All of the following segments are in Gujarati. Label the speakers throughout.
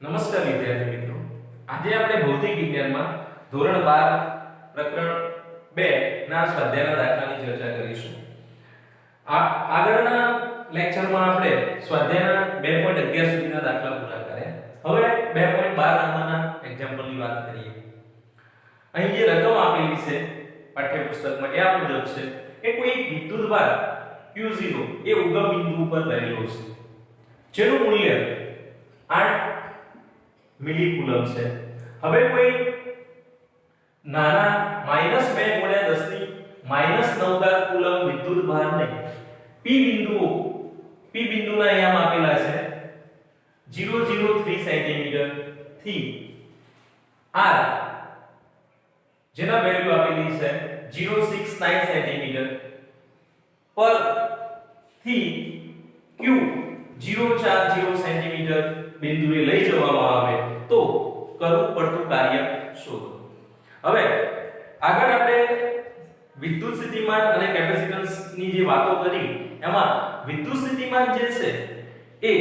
Speaker 1: નમસ્કાર વિદ્યાર્થી મિત્રો, આજે આપણે ભૌતિક વિજ્ઞાનમાં ધોરણ 12 પ્રકરણ 2 ના સ્વાધ્યાયના દાખલાની ચર્ચા કરીશું. આગળના લેક્ચરમાં આપણે સ્વાધ્યાયના 2.11 સુધીના દાખલા પૂરા કર્યા. હવે 2.12 નંબરના એક્ઝામ્પલની વાત કરીએ. અહીં જે રકમ આપેલી છે પાઠ્યપુસ્તકમાં એ આ મુજબ છે કે કોઈ વિદ્યુતભાર Q0 એ ઉગમ બિંદુ ઉપર રહેલો છે, જેનું મૂલ્ય 8 મિલીકુલમ છે. હવે કોઈ નાના -2 × 10⁻⁹ કુલમ વિદ્યુત ભારને P બિંદુના અહીંયા આપેલા છે 003 સેન્ટીમીટર થી R જેના વેલ્યુ આપેલી છે 069 સેન્ટીમીટર પર થી Q 040 સેન્ટીમીટર બિંદુએ લઈ જવામાં આવે તો કરવું પડતું કાર્ય શોધો. હવે આગળ આપણે વિદ્યુત સ્થિતિમાન અને કેપેસિટન્સ ની જે વાતો કરી એમાં વિદ્યુત સ્થિતિમાન જે છે એ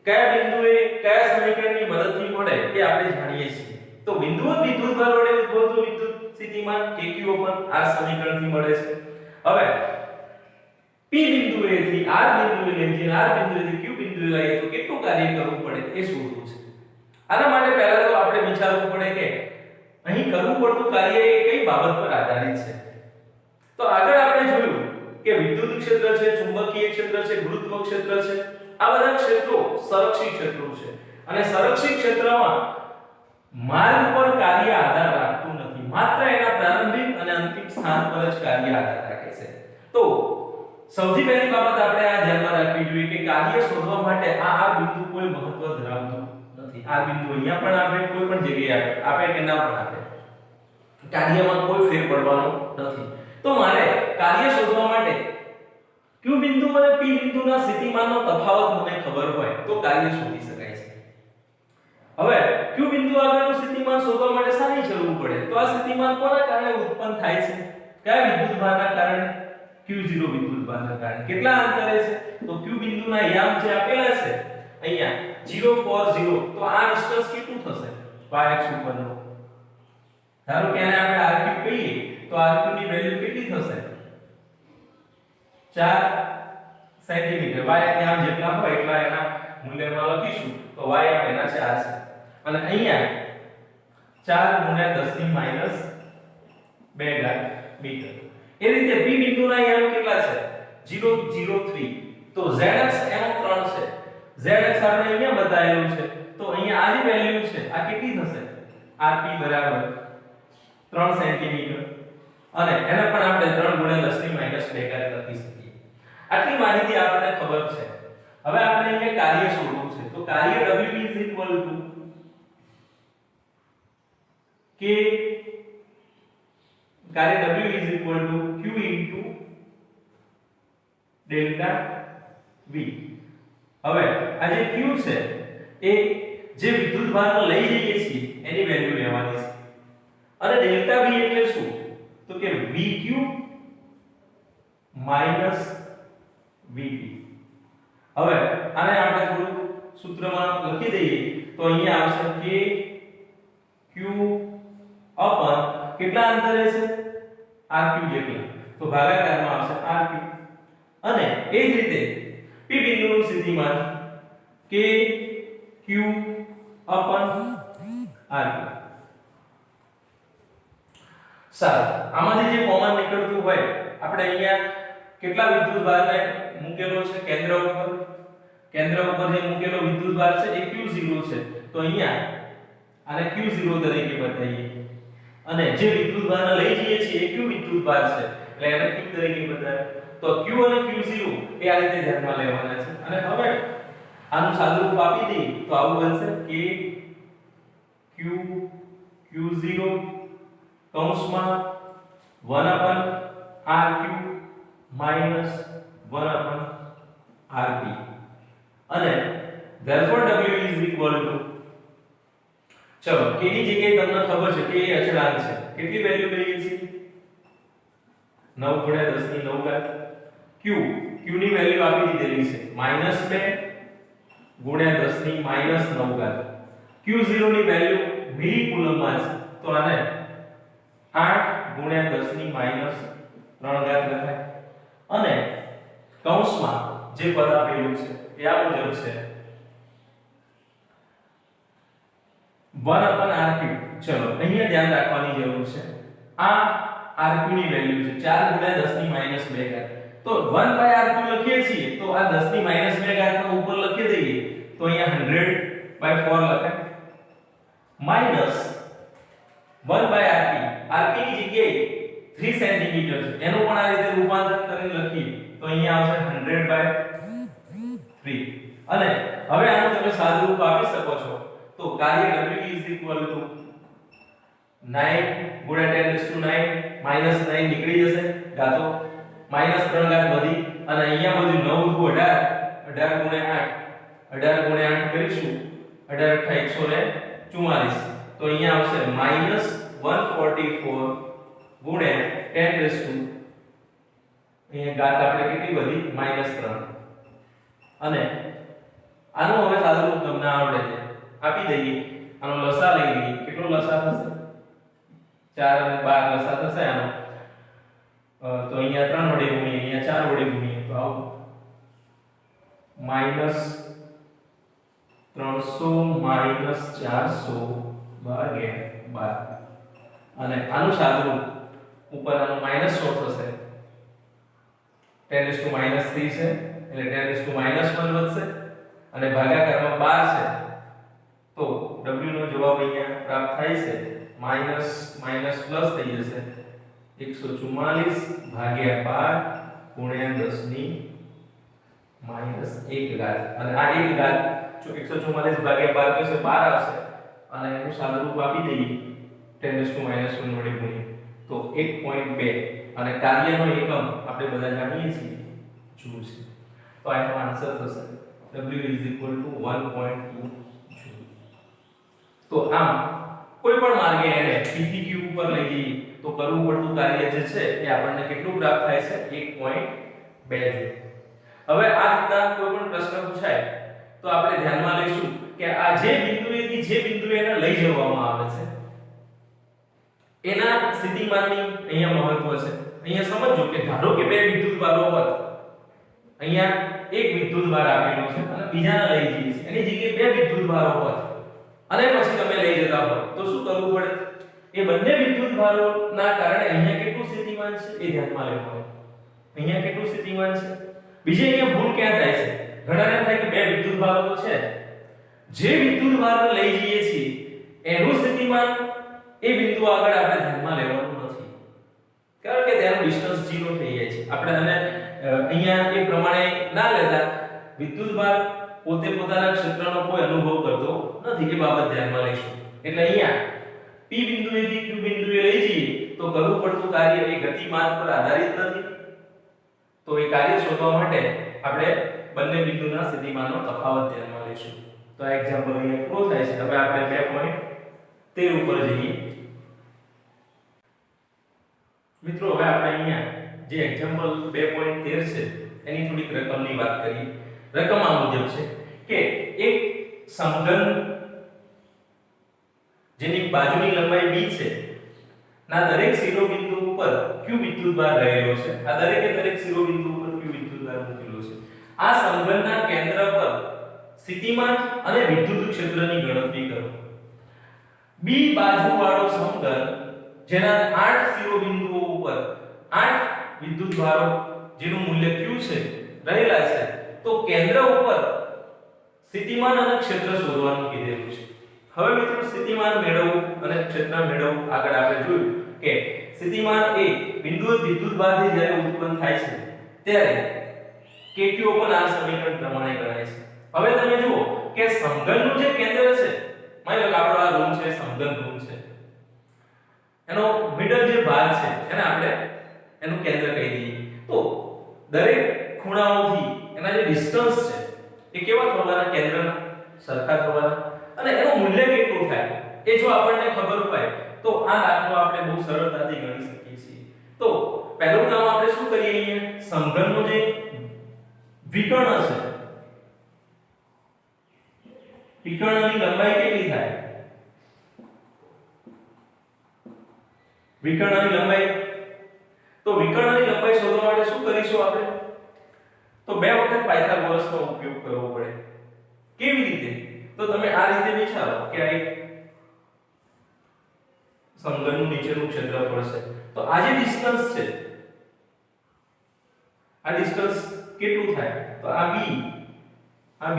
Speaker 1: કયા બિંદુએ કયા સમીકરણની મદદથી મળે એ આપણે જાણીએ છીએ. તો બિંદુવત વિદ્યુતભાર વડે ઉદ્ભવતું વિદ્યુત સ્થિતિમાન kq/r સમીકરણથી મળે છે. હવે P બિંદુએથી R બિંદુએ લઈ જઈને R બિંદુએથી Q બિંદુએ લઈએ તો કેટલું કાર્ય કરવું પડે એ શોધવું છે. આના માટે પહેલા તો આપણે વિચારવું પડે કે અહીં કરવું પડતું કાર્ય એ કઈ બાબત પર આધારિત છે. તો આગળ આપણે જોયું કે વિદ્યુત ક્ષેત્ર છે, ચુંબકીય ક્ષેત્ર છે, ગુરુત્વ ક્ષેત્ર છે. આ બધા ક્ષેત્રો સંરક્ષિત ક્ષેત્રો છે અને સંરક્ષિત ક્ષેત્રમાં માર્ગ પર કાર્ય આધાર રાખતું નથી, માત્ર એના પ્રારંભિક અને અંતિમ સ્થાન પર જ કાર્ય આધાર રાખે છે. તો સૌથી પહેલી બાબત આપણે આ ધ્યાનમાં રાખવી જોઈએ કે કાર્ય શોધવા માટે આ બિંદુ કોઈ મહત્વ ધરાવતું નથી. આ બિંદુ અહીંયા પણ આપણે કોઈ પણ જગ્યાએ આપે કે ના પણ આપે, કાર્યમાં કોઈ ફેર પડવાનો નથી. તો મારે કાર્ય શોધવા માટે Q બિંદુ અને P બિંદુના સ્થિતિમાનનો તફાવત મને ખબર હોય તો કાર્ય શોધી શકાય છે. હવે Q બિંદુ આગળનું સ્થિતિમાન શોધવા માટે શાની જરૂર પડે? તો આ સ્થિતિમાન કોના કારણે ઉત્પન્ન થાય છે? કયા વિદ્યુતભારના કારણે? Q0 વિદ્યુતભારના કારણે. કેટલા અંતરે છે? તો Q બિંદુના યામ જે આપેલા છે અહીંયા 040, તો આ ડિસ્ટન્સ કેટલું થશે? y અક્ષ ઉપરનો. ધારો કે આને આપણે r3 કહીએ તો r3 ની વેલ્યુ કેટલી થશે? 4 સેન્ટીમીટર. y ની આમ જેટલા હોય એટલા એના મૂલ્યમાં લખીશું તો y આમ એના 4 છે અને અહીંયા 4 × 10⁻² મીટર. એ રીતે P બિંદુના યામ કેટલા છે? 003. તો z અક્ષ એનો 3 છે. z અક્ષ આપણે અહીંયા બતાવેલું છે તો અહીંયા આ જે વેલ્યુ છે આ કેટલી થશે? rp બરાબર 3 સેન્ટીમીટર અને એને પણ આપણે 3 × 10⁻² લખી શકીએ. આટલી માહિતી આપણને ખબર છે. હવે આપણે અહીંયા કાર્ય શોધવું છે. તો કાર્ય W કે કાર્ય W Q ડેલ્ટા V. હવે આ જે Q છે એ જે વિદ્યુતભારને લઈ જઈએ છીએ એની વેલ્યુ લેવાની છે અને ડેલ્ટા V એટલે શું? તો કે VQ VP. હવે આને આપણે થોડું સૂત્રમાં લખી દઈએ તો અહીંયા આવશે કે Q અપન કેટલા અંતરે છે? RQ જેટલું, તો ભાગાકારમાં આવશે RQ. અને એ જ રીતે P બિંદુનું સ્થિતિમાન કે Q અપન RQ. સારું, આમાંથી જે કોમન નીકળતું હોય આપણે અહીંયા કેટલા વિદ્યુતભારને મૂકેલો છે કેન્દ્ર ઉપર જે મૂકેલો વિદ્યુતભાર છે એ Q0 છે. તો અહીંયા આને Q0 તરીકે બતાવીએ અને જે વિદ્યુતભારને લઈ જઈએ છીએ એ Q વિદ્યુતભાર છે એટલે એને Q તરીકે બતાવીએ. તો Q અને Q0 એ આ રીતે ધ્યાનમાં લેવાના છે. અને હવે આનું સાદુરૂપ આપી દઈએ તો આવું બનશે કે Q0 કૌંસમાં 1/RQ minus 1/RP અને therefore W is equal to, ચલો k ની જગ્યાએ તમને ખબર છે કે એ અચળાંક છે. કેટલી વેલ્યુ લઈએ છીએ? 9 × 10⁹. Q ની વેલ્યુ આપી દીધેલી છે -2 × 10⁻⁹. Q0 ની વેલ્યુ મિલી કુલમમાં છે તો આને 8 ગુણ્યા 10 ની માઈનસ 3 ઘાત લખાય અને કૌંસમાં જે પદ આપેલું છે એ આ મુજબ છે 1/rq. ચલો અહીંયા ધ્યાન રાખવાની જરૂર છે આ rq ની વેલ્યુ છે 4 ગુણ્યા 10 ની માઈનસ 2 ઘાત તો 1/rq લખીએ છીએ તો આ 10 ની માઈનસ 2 ઘાત નો ઉપર લખી દઈએ તો અહીંયા 100/4 લખાય માઈનસ 1/rp. rp ની જગ્યાએ 3 સેન્ટીમીટર છે એનું પણ આ રીતે રૂપાંતર કરીને લખીએ તો અહીંયા આવશે 100/3 અને હવે આનું તમે સાદું રૂપ આપી શકો છો તો કાર્ય w = 9 ગુણ્યા 10⁹ માઈનસ 9 નીકળી જશે ઘાતો માઈનસ 3 ઘાત વધી અને અહીંયા બધું 9 18 ગુણ્યા 8 18 ગુણ્યા 8 કરીશું 18 × 144 તો અહીંયા આવશે માઈનસ 144 ગુણ્યા 10⁻, અહીંયા ઘાત આપણે કેટલી વધી માઈનસ 3 અને આનું હવે સાદું રૂપ તમને આવડે છે આપી દઈએ આનો લસા લઈ લઈએ કેટલો લસા થશે 4 અને 12 લસા થશે આનો તો અહીંયા 3 વડે ગુણીએ અહીંયા 4 વડે ગુણીએ તો આવું માઈનસ 300 માઈનસ 400 ભાગ્યા 12 અને આનું સાદું રૂપ ઉપર આનું માઈનસ 100 થશે 10⁻³ છે એટલે 10⁻1 વધશે અને ભાગાકારમાં 12 છે તો w નો જવાબ અહીંયા પ્રાપ્ત થાય છે માઈનસ માઈનસ પ્લસ થઈ જશે 144 ભાગ્યા 12 ગુણ્યા 10 ની માઈનસ 1 ઘાત અને આ 1 ઘાત જો 144 ભાગ્યા 12 તો 12 આવશે અને એનું સાદું રૂપ આપી દઈએ 10⁻⁻1 વડે ગુણીએ તો 1.2 અને કાર્યનો એકમ આપણે બધા જાણીએ છીએ જૂલ છે તો આનો આન્સર થશે w = 1.2 જૂલ. તો આમ કોઈ પણ માર્ગે એને p થી q ઉપર લઈ જઈએ તો કરવું પડતું કાર્ય જે છે એ આપણને કેટલું પ્રાપ્ત થાય છે 1.2 જૂલ. હવે આ રીતના કોઈ પણ પ્રશ્ન પૂછાય તો આપણે ધ્યાનમાં લઈશું કે આ જે બિંદુએથી જે બિંદુએ એને લઈ જવામાં આવે છે એના સ્થિતિમાનની અહીંયા મહત્વ છે. અહીંયા સમજો કે ધારો કે બે વિદ્યુતભારો હોય અહીંયા એક વિદ્યુતભાર આપેલો છે અને બીજાને લઈ જઈએ છીએ એની જગ્યાએ બે વિદ્યુતભારો હોય અને પછી તમે લઈ જતા હો તો શું કરવું પડે એ બંને વિદ્યુતભારોના કારણે અહીંયા કેટલું સ્થિતિમાન છે એ ધ્યાનમાં લેવાનું. અહીંયા કેટલું સ્થિતિમાન છે બીજે અહીંયા ભૂલ ક્યાં થાય છે ઘણાને થાય કે બે વિદ્યુતભારો તો છે જે વિદ્યુતભારને લઈ જઈએ છીએ એનું સ્થિતિમાન એ બિંદુ આગળ આપણે ધ્યાનમાં લેવાનું નથી કારણ કે તેનું ડિસ્ટન્સ 0 થઈ જાય છે. આપણે આને અહીંયા એ પ્રમાણે ના લેતા વિદ્યુતભાર પોતે પોતાના ક્ષેત્રનો કોઈ અનુભવ કરતો નથી એ બાબત ધ્યાનમાં લઈશું. એટલે અહીંયા p બિંદુએથી q બિંદુએ લઈ જઈએ તો કરવું પડતું કાર્ય એ ગતિમાન પર આધારિત નથી. તો એ કાર્ય શોધવા માટે આપણે બંને બિંદુના સ્થિતિમાનનો તફાવત ધ્યાનમાં લઈશું. તો આ એક્ઝામ્પલ અહીંયા પૂરો થાય છે. હવે આપણે 2.13 ઉપર જઈએ. મિત્રો હવે આપણે અહીંયા જે એક્ઝામ્પલ 2.13 છે એની થોડીક રકમની વાત કરીએ. રકમ આ મુજબ છે કે એક સમઘન જેની બાજુની લંબાઈ b છે ના દરેક શિરોબિંદુ ઉપર q વિદ્યુતભાર રહેલો છે. આ દરેકે દરેક શિરોબિંદુ ઉપર q વિદ્યુતભાર મૂકેલો છે. આ સમઘનના કેન્દ્ર પર સ્થિતિમાન અને વિદ્યુત ક્ષેત્રની ગણતરી કરો. b બાજુવાળો સમઘન જેના 8 શિરોબિંદુઓ ઉપર 8 વિદ્યુતભારો જેનું મૂલ્ય q છે રહેલા છે તો કેન્દ્ર ઉપર સ્થિતિમાન અને ક્ષેત્ર શોધવાનું કીધેલું છે. હવે મિત્રો સ્થિતિમાન મેળવવું અને ક્ષેત્ર મેળવવું આગળ આપણે જોયું કે સ્થિતિમાન એ બિંદુ વિદ્યુતભારથી જ્યારે ઉત્પન્ન થાય છે ત્યારે kq પણ આ સમીકરણ પ્રમાણે ગણાય છે. હવે તમે જુઓ કે સમઘનનું જે કેન્દ્ર છે માની લો કે આપણો આ રૂમ છે સમઘન રૂમ છે એનો મિડલ જે ભાગ છે એને આપણે એનું કેન્દ્ર કહી દઈએ તો દરેક ખૂણાઓથી એના જે ડિસ્ટન્સ છે એ કેવા થવાના કેન્દ્રના સરખા થવાના અને એનું મૂલ્ય કેટલું થાય એ જો આપણને ખબર હોય તો આ દાખલો આપણે બહુ સરળતાથી ગણી શકીએ છીએ. તો પહેલું કામ આપણે શું કરીએ અહીંયા સમઘનનું જે વિકર્ણ છે વિકર્ણની લંબાઈ કેટલી થાય? વિકર્ણની લંબાઈ, તો વિકર્ણની લંબાઈ શોધવા માટે શું કરીશું આપણે? તો બે વખત પાયથાગોરસનો ઉપયોગ કરવો પડે. કેવી રીતે? તો તમે આ રીતે વિચારો કે આ એક સમઘનનું નીચેનું ક્ષેત્રફળ છે. તો આ જે ડિસ્ટન્સ છે, આ ડિસ્ટન્સ કેટલું થાય? તો આ b, આ b,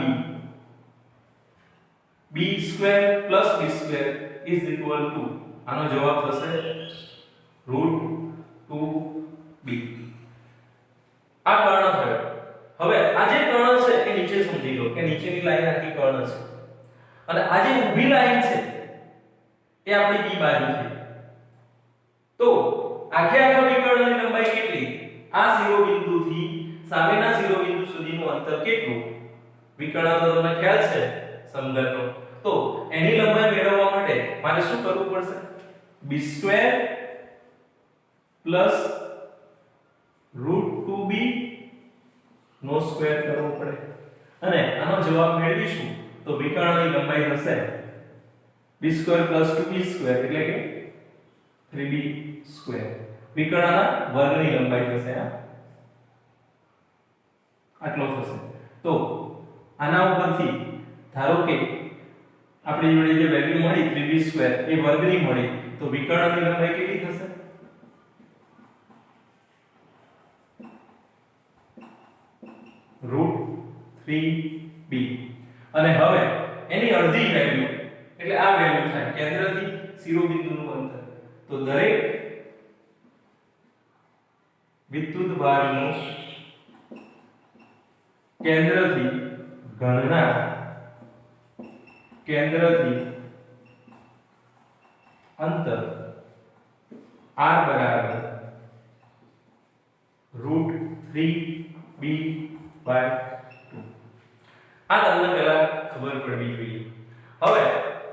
Speaker 1: b² + b² = આનો જવાબ થશે √2b. આ કર્ણ થયો. હવે આ જે કર્ણ છે એ નીચે સમજી લો કે નીચેની લાઈન આખી કર્ણ છે અને આ જે ઊભી લાઈન છે એ આપણી b બાજુ છે. તો આખે આખા વિકર્ણની લંબાઈ કેટલી? આ શિરોબિંદુથી સામેના શિરોબિંદુ સુધીનું અંતર કેટલું? વિકર્ણ તો તમને ખ્યાલ છે સમઘનનો. તો એની લંબાઈ મેળવવા માટે મારે શું કરવું પડશે? b² + √2b નો સ્ક્વેર કરવો પડે અને આનો જવાબ મેળવીશું તો વિકર્ણની લંબાઈ થશે b² + 2b² એટલે કે 3b². વિકર્ણના વર્ગની લંબાઈ થશે આટલો થશે. તો આના ઉપરથી ધારો કે આપણી જોડે જે વેલ્યુ મળી 3b² એ વર્ગની મળી, તો વિકર્ણની લંબાઈ કેટલી થશે? √3b. અને હવે એની અડધી વેલ્યુ એટલે આ વેલ્યુ થાય કેન્દ્રથી શિરોબિંદુનું અંતર. તો દરેક વિદ્યુતભારનો કેન્દ્રથી ઘનના કેન્દ્રથી અંતર r = √3b/2. આ તમને પહેલા ખબર પડવી જોઈએ. હવે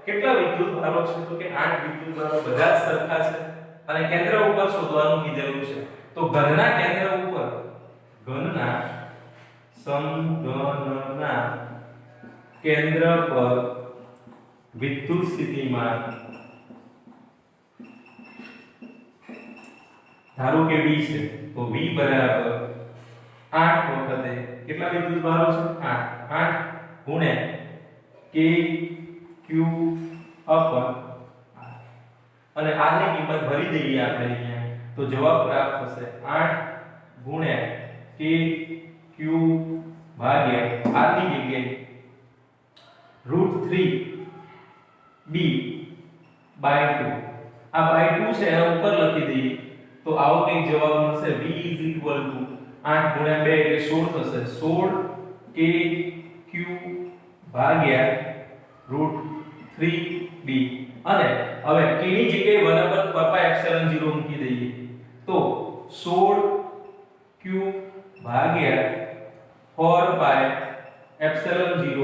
Speaker 1: કેટલા વિદ્યુતભારો છે? તો કે 8 વિદ્યુતભારો, બધા જ સરખા છે અને કેન્દ્ર ઉપર શોધવાનું કીધેલું છે. તો ઘનના કેન્દ્ર ઉપર, ઘનના સમઘનના કેન્દ્ર પર વિદ્યુત સ્થિતિમાન ધારો કે v છે, તો v = 8 વખતે કેટલા વિદ્યુતભારો છે? 8 ગુણ્યા k q r અને r ની કિંમત ભરી દઈએ આપણે અહીંયા, તો જવાબ પ્રાપ્ત થશે 8 ગુણ્યા k q ભાગ્યા r ની જગ્યાએ √3b/2. આ /2 છે એના ઉપર લખી દઈએ તો આવો કંઈક જવાબ મળશે. v = 8 ગુણ્યા 2 એટલે 16 થશે. 16 k q ભાગ્યા √3b. અને હવે k ની જગ્યાએ 1/4πε0 મૂકી દઈએ તો 16 q ભાગ્યા 4πε0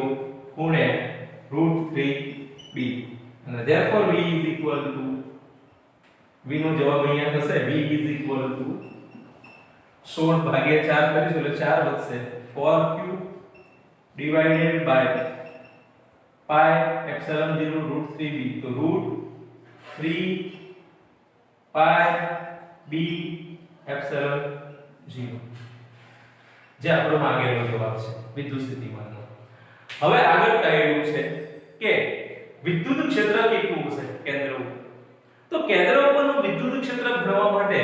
Speaker 1: ગુણ્યા √3b. અને therefore v નો જવાબ અહીંયા થશે v = 16 ભાગ્યા 4 કરીશું એટલે 4 વધશે. 4q divided by πε0 √3b, તો √3πb/0 જે આપણો માંગેલો જવાબ છે વિદ્યુત સ્થિતિમાનનો. હવે આગળ કહેલું છે કે વિદ્યુત ક્ષેત્ર કેટલું હશે કેન્દ્ર ઉપર. તો કેન્દ્ર ઉપરનું વિદ્યુત ક્ષેત્ર ગણવા માટે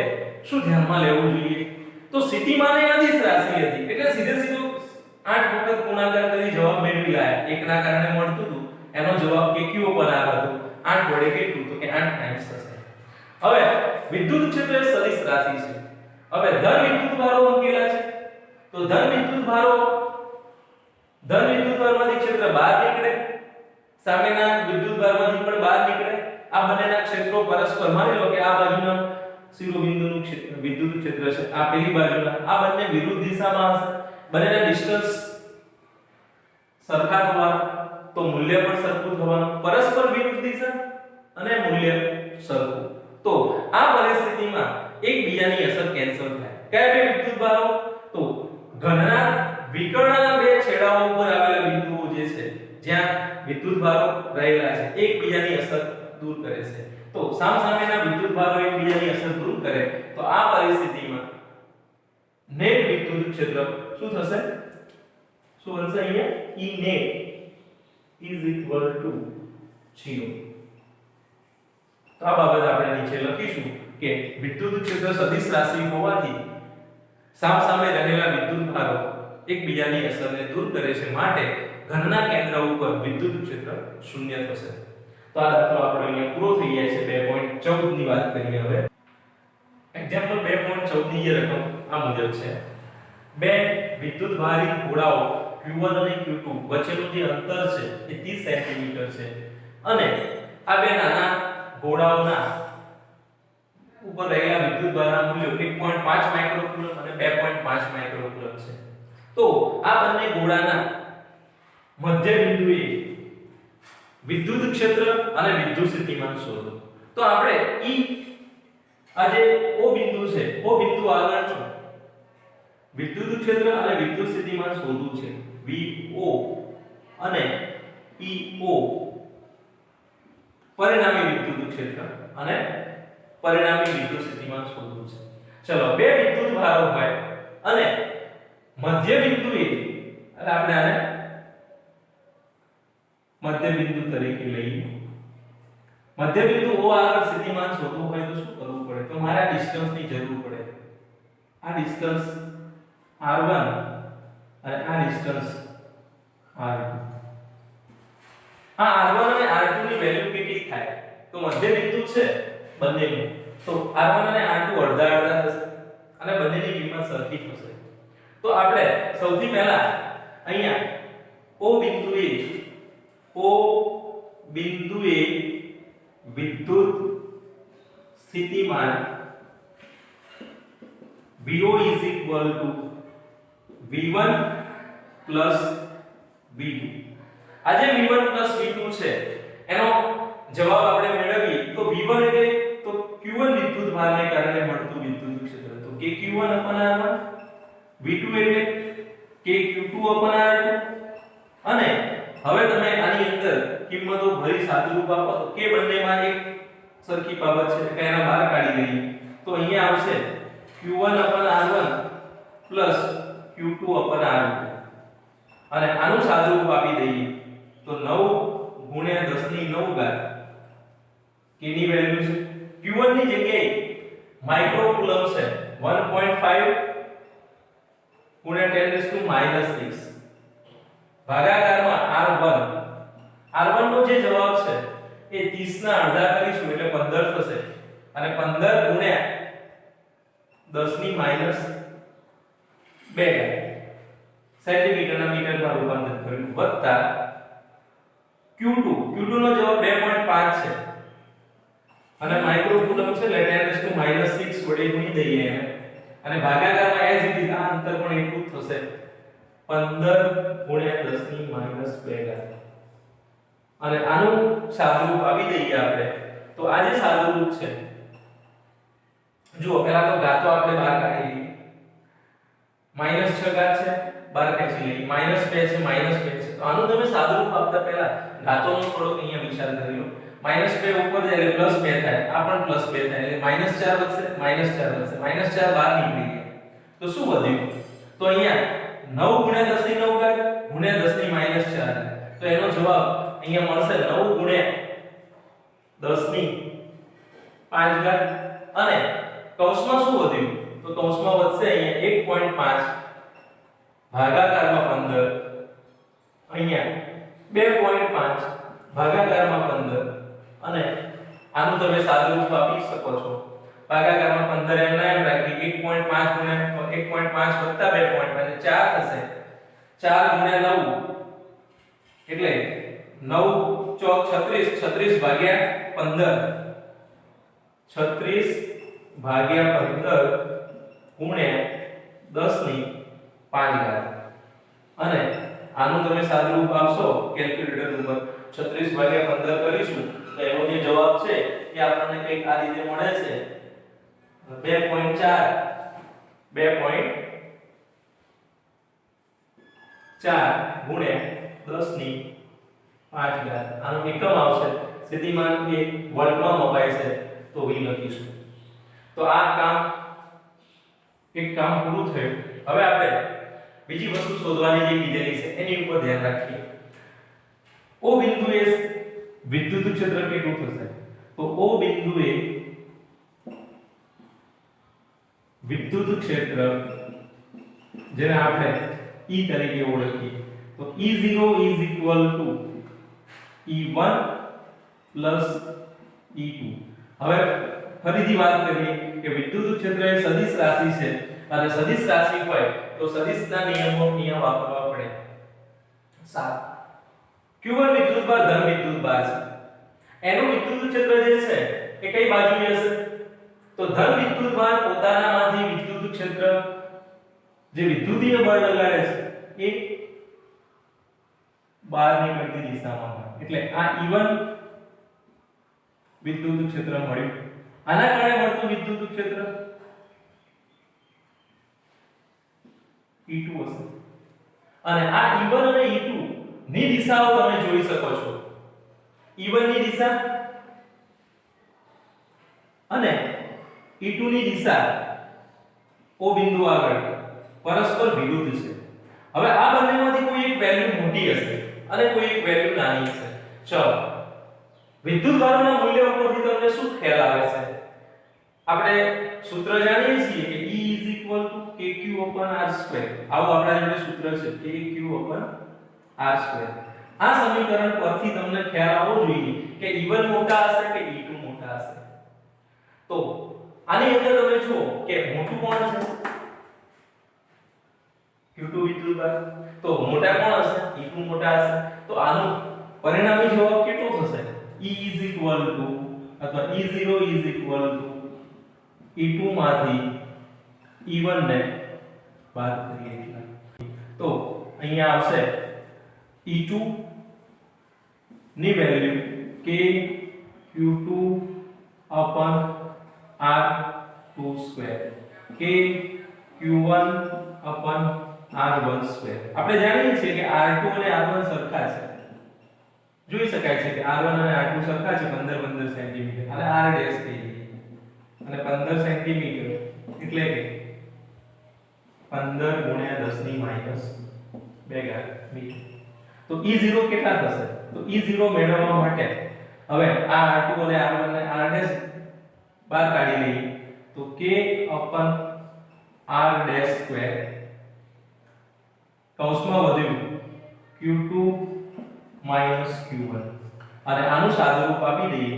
Speaker 1: શું ધ્યાનમાં લેવું જોઈએ? તો સ્થિતિમાન એ અદિશ રાશિ હતી એટલે સીધે સીધો 8 વખત ગુણાકાર કરી જવાબ મેળવી લાયા. 1 ના કારણે મળતું હતું એનો જવાબ kq પર આવ્યો હતો. 8 વડે કેટલું? તો કે 8 ટાઈમ્સ થશે. હવે વિદ્યુત ક્ષેત્ર એ સદિશ રાશિ છે. હવે ધન વિદ્યુતભારો મૂકેલા છે તો ધન વિદ્યુતભારમાંથી ક્ષેત્ર બહાર નીકળે, સામેના વિદ્યુતભારમાંથી પણ બહાર નીકળે. આ બંનેના ક્ષેત્રો પરસ્પર, માની લો કે આ બાજુના શિરોબિંદુનું ક્ષેત્ર વિદ્યુત ક્ષેત્ર છે, આ પેલી બાજુના, આ બંને વિરુદ્ધ દિશામાં હશે. બંનેના ડિસ્ટન્સ સરખા થવાના તો મૂલ્ય પણ સરખું થવાનું. પરસ્પર વિરુદ્ધ દિશા અને મૂલ્ય સરખું. તો આ પરિસ્થિતિમાં એકબીજાની અસર કેન્સલ થાય. કયા બે વિદ્યુતભારો? તો ઘનના વિકર્ણના બે છેડાઓ ઉપર આવેલા બિંદુઓ જે છે જ્યાં વિદ્યુતભાર રહેલા છે એકબીજાની અસર દૂર કરે છે તો સામસામેના વિદ્યુત ભારો એકબીજાની અસર દૂર કરે તો આ પરિસ્થિતિમાં નેટ વિદ્યુત ક્ષેત્ર શું થશે શું બનશે અહીંયા E net is equal to 0 તો આ બાબત આપણે નીચે લખીશું કે વિદ્યુત ક્ષેત્ર સદિશ રાશિ હોવાથી સામસામે રહેલા વિદ્યુત ભારો એકબીજાની અસરને દૂર કરે છે માટે ઘનના કેન્દ્ર ઉપર વિદ્યુત ક્ષેત્ર શૂન્ય થશે તો આ દાખલો આપણો અહીંયા પૂરો થઈ જાય છે 2.14 ની વાત કરીએ હવે એક્ઝામ્પલ 2.14 ની જે રકમ આ મુજબ છે બે વિદ્યુત ભારિત ગોળાઓ Q1 અને Q2 વચ્ચેનું જે અંતર છે એ 30 સેન્ટીમીટર છે અને આ બે નાના ગોળાઓના ઉપર રહેલા વિદ્યુત ભારના મૂલ્યો 1.5 માઇક્રોકુલમ અને 2.5 માઇક્રોકુલમ છે તો આ બંને ગોળાના મધ્ય બિંદુએ વિદ્યુત ક્ષેત્ર અને વિદ્યુત સ્થિતિમાન શોધો તો આપણે E આ જે O બિંદુ છે O બિંદુ આગળનું વિદ્યુત ક્ષેત્ર અને વિદ્યુત સ્થિતિમાન શોધવું છે VO અને EO પરિણામી વિદ્યુત ક્ષેત્ર અને પરિણામી વિદ્યુત સ્થિતિમાન શોધવું છે ચલો બે વિદ્યુત ભારો હોય અને મધ્ય બિંદુએ એટલે આપણે આને મધ્ય બિંદુ તરીકે લઈએ મધ્ય બિંદુ O આગળ સ્થિતિમાન શોધવું હોય તો શું કરવું પડે તો મારે આ ડિસ્ટન્સ ની જરૂર પડે આ ડિસ્ટન્સ r1 અને આ ડિસ્ટન્સ r2 આ r1 અને r2 ની વેલ્યુ કેટલી થાય તો મધ્ય બિંદુ છે બંનેનું તો r1 અને r2 અડધા અડધા થશે અને બંનેની કિંમત સરખી થશે તો આપણે સૌથી પહેલા અહીંયા O બિંદુએ વિદ્યુત સ્થિતિમાન VO is equal to V1 plus V2 આ જે V1 plus V2 છે એનો જવાબ આપણે મેળવીએ તો V1 એટલે તો Q1 વિદ્યુત ભારને કારણે મળતું વિદ્યુત ક્ષેત્ર તો KQ1/R1 V2 એટલે KQ2/R2 અને હવે તમે આની અંદર કિંમતો ભરી સાદુરૂપ આપો તો કે બંનેમાં એક સરખી બાબત છે કે એના બહાર કાઢી દઈએ તો અહીંયા આવશે Q1/R1 Q2/R2 અને આનું સાદુરૂપ આપી દઈએ તો 9 ગુણ્યા 10 ની 9 ઘાત k ની વેલ્યુ છે Q1 ની જગ્યાએ માઇક્રોકુલમ છે 1.5 ગુણ્યા 10⁻⁻6 ભાગાકારમાં R1 નો જે જવાબ છે એ 30 ના અડધા કરીશું એટલે 15 થશે અને 15 ગુણ્યા 10⁻2 સેન્ટીમીટર ના મીટરમાં રૂપાંતરિત કર્યું વત્તા Q2 નો જવાબ 2.5 છે અને માઇક્રોકુલમ છે એટલે 10⁻6 વડે ગુણી દઈએ એને અને ભાગાકારમાં એઝ ઇટ ઇઝ આ અંતર પણ એટલું જ થશે 15 ગુણ્યા 10⁻2 અને આનું સાદુરૂપ આપી દઈએ આપણે તો આ જે સાદુરૂપ છે જુઓ પહેલા તો ઘાતો આપણે બહાર કાઢી લઈએ -6 ઘાત છે બહાર ખેંચી લઈએ -2 છે -2 છે તો આનું તમે સાદુરૂપ આપતા પહેલા ઘાતોનો થોડોક અહીંયા વિચાર કરી લો -2 ઉપર જાય એટલે +2 થાય આ પણ +2 થાય એટલે -4 વધશે -4 બહાર નીકળી ગયા તો શું વધ્યું તો અહીંયા 9 ગુણ્યા 10 ની 9 ઘાત ગુણ્યા 10 ની -4 તો એનો જવાબ અહીંયા મળશે 9 ગુણ્યા 10 ની 5 ઘાત અને કૌંસમાં શું વધ્યું તો કૌંસમાં વધશે અહીંયા 1.5 ભાગાકારમાં 15 અહીંયા 2.5 ભાગાકારમાં 15 અને આનું તમે સાદુરૂપ આપી શકો છો ભાગાકારમાં 15 એમ રાખી 1.5 ગુણ્યા 1.5 વત્તા 2.5 એટલે 4 થશે 4 ગુણ્યા 9 એટલે 9 ચોક 36 36 ભાગ્યા 15 36 ભાગ્યા 15 ગુણ્યા 10 ની 5 ઘાત અને આનું તમે સાદુરૂપ આપશો કેલ્ક્યુલેટર ઉપર 36 ભાગ્યા 15 કરીશું તો એનો જે જવાબ છે એ આપણને કંઈક આ રીતે મળે છે 2.4 ગુણ્યા 10 ની 5 ઘાત આનો એકમ આવશે સ્થિતિમાન એ વોલ્ટમાં મપાય છે તો v લખીશું. તો આ એક કામ પૂરું થયું. હવે આપણે બીજી વસ્તુ શોધવાની જે કીધેલી છે એની ઉપર ધ્યાન રાખીએ. O બિંદુએ વિદ્યુત ક્ષેત્ર કેટલું થશે? તો O બિંદુએ વિદ્યુત ક્ષેત્ર જેને આપણે E તરીકે ઓળખીએ તો E0 is equal to E1 plus E2. હવે ફરીથી વાત કરીએ કે વિદ્યુત ક્ષેત્ર એ સદિશ રાશિ છે અને સદિશ રાશિ હોય તો સદિશના નિયમ વાપરવા પડે. 7 Q1 વિદ્યુતભાર ધન વિદ્યુતભાર છે. એનું વિદ્યુત ક્ષેત્ર જે છે એ કઈ બાજુએ હશે? તો ધન વિદ્યુતભાર પોતાનામાંથી વિદ્યુત ક્ષેત્ર જે વિદ્યુતીય બળ લગાડે છે એ બહાર નીકળતી દિશામાં હોય. એટલે આ E1 વિદ્યુત ક્ષેત્ર મળ્યું. આના કારણે મળતું વિદ્યુત ક્ષેત્ર E2 હશે. અને આ E1 અને E2 ની દિશાઓ તમે જોઈ શકો છો. E1 ની દિશા અને E2 ની દિશા O બિંદુ આગળ પરસ્પર વિરુદ્ધ છે. હવે આ બંનેમાંથી કોઈ એક વેલ્યુ મોટી હશે અને કોઈ એક વેલ્યુ નાની હશે. ચલો વિદ્યુતભારના મૂલ્ય ઉપરથી તમને શું ખ્યાલ આવે છે? આપણે સૂત્ર જાણીએ છીએ કે E kq/r². આવું આપણા જોડે સૂત્ર છે kq/r². આ સમીકરણ પરથી તમને ખ્યાલ આવવો જોઈએ કે E1 મોટા હશે કે E2 મોટા હશે. તો આની અંદર તમે જુઓ કે મોટું કોણ છે? Q2 વિદ્યુતભાર. તો મોટા કોણ હશે? E2 મોટા હશે. તો આનું પરિણામી જવાબ કેટલો થશે? E અથવા E0 E2 માંથી E1 ને બાદ કરીએ એટલે તો અહીંયા આવશે E2 ની વેલ્યુ kq2/r22 kq1/r12. આપણે જાણીએ છીએ કે r2 અને r1 સરખા છે. જોઈ શકાય છે કે r1 અને r2 સરખા છે 15 સેન્ટીમીટર અને r ડેશ કહીએ અને 15 સેન્ટીમીટર એટલે કે 15 × 10 ની માઈનસ 2 ઘાત મીટર. તો E0 કેટલા થશે? તો E0 મેળવવા માટે હવે આ r2 અને r1 ને r ડેશ બહાર કાઢી લઈએ તો k/r², કૌંસમાં વધ્યું Q2 - Q1 અને આનું સાદુરૂપ આપી દઈએ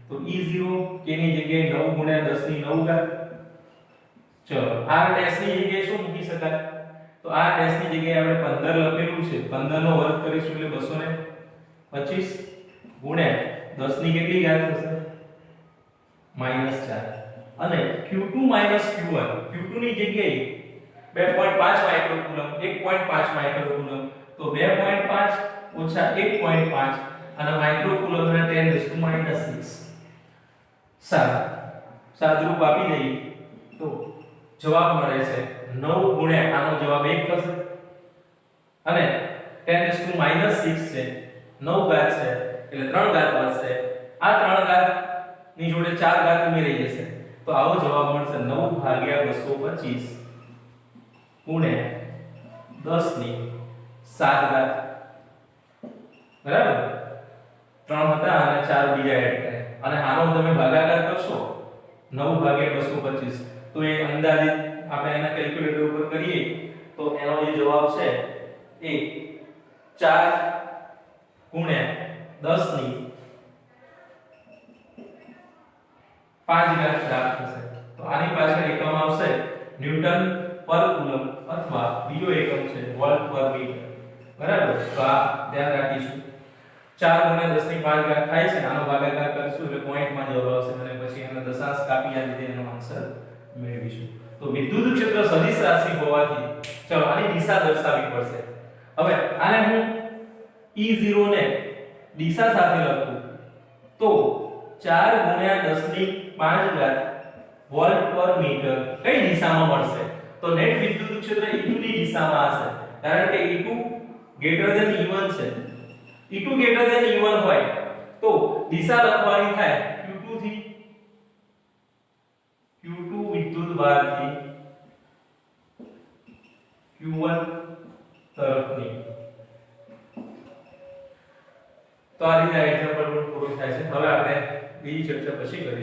Speaker 1: તો E0 k ની જગ્યાએ 9 × 10 ની 9 ઘાત. ચલો r ડેશ ની જગ્યાએ શું મૂકી શકાય? તો r ડેશ ની જગ્યાએ આપણે 15 લખેલું છે. 15 નો વર્ગ કરીશું એટલે 225 ગુણ્યા 10 ની કેટલી ઘાત થશે? -4. અને Q2 - Q1 Q2 ની જગ્યાએ 2.5 માઇક્રોકુલમ 1.5 માઇક્રોકુલમ તો 2.5 - 1.5 અને માઇક્રોકુલમ ના 10⁻⁶. સાદુરૂપ આપી દઈએ તો જવાબ મળે છે 9 ગુણ્યા આનો જવાબ 1 થશે અને 10⁻⁶ છે 9 ઘાત છે એટલે 3 ઘાત વધશે. આ 3 ઘાત ની જોડે 4 ઘાત ઉમેરી જશે તો આવો જવાબ મળશે 9/225 ગુણ્યા 10 ની 7 ઘાત. બરાબર? 3 હતા અને 4 બીજા એડ કર્યા અને આનો તમે ભાગાકાર કરશો 9/225 તો એ અંદાજિત આપણે એના કેલ્ક્યુલેટર ઉપર કરીએ તો એનો જે જવાબ છે એ 4 ગુણ્યા 10 ની 5 ઘાત પ્રાપ્ત થશે. તો આની પાછળ એકમ આવશે ન્યૂટન પર કુલમ અથવા બીજો એકમ છે વોલ્ટ પર મીટર. બરાબર? તો આ ધ્યાન રાખીશું. 4 ગુણ્યા 10 ની 5 ઘાત થાય છે. આનો ભાગાકાર કરીશું એટલે પોઈન્ટમાં જવાબ આવશે અને પછી એનો દશાંશ કાપી આ રીતે એનો આન્સર મેળવીશું. તો વિદ્યુત ક્ષેત્ર સદિશ રાશિ હોવાથી ચલો આની દિશા દર્શાવવી પડશે. હવે આને હું E0 ને દિશા સાથે લખું તો 4 ગુણ્યા 10 ની 5 ઘાત વોલ્ટ પર મીટર કઈ દિશામાં મળશે? તો નેટ વિદ્યુત ક્ષેત્ર E2 ની દિશામાં હશે કારણ કે E2 E1 છે. E2 greater than E1 હોય તો દિશા લખવાની થાય Q2 થી Q2 વિદ્યુત ભારથી Q1 તરફની. તો આ રીતે આ એક્ઝામ્પલ પૂરું થાય છે. હવે આપણે બીજી ચર્ચા પછી કરીએ.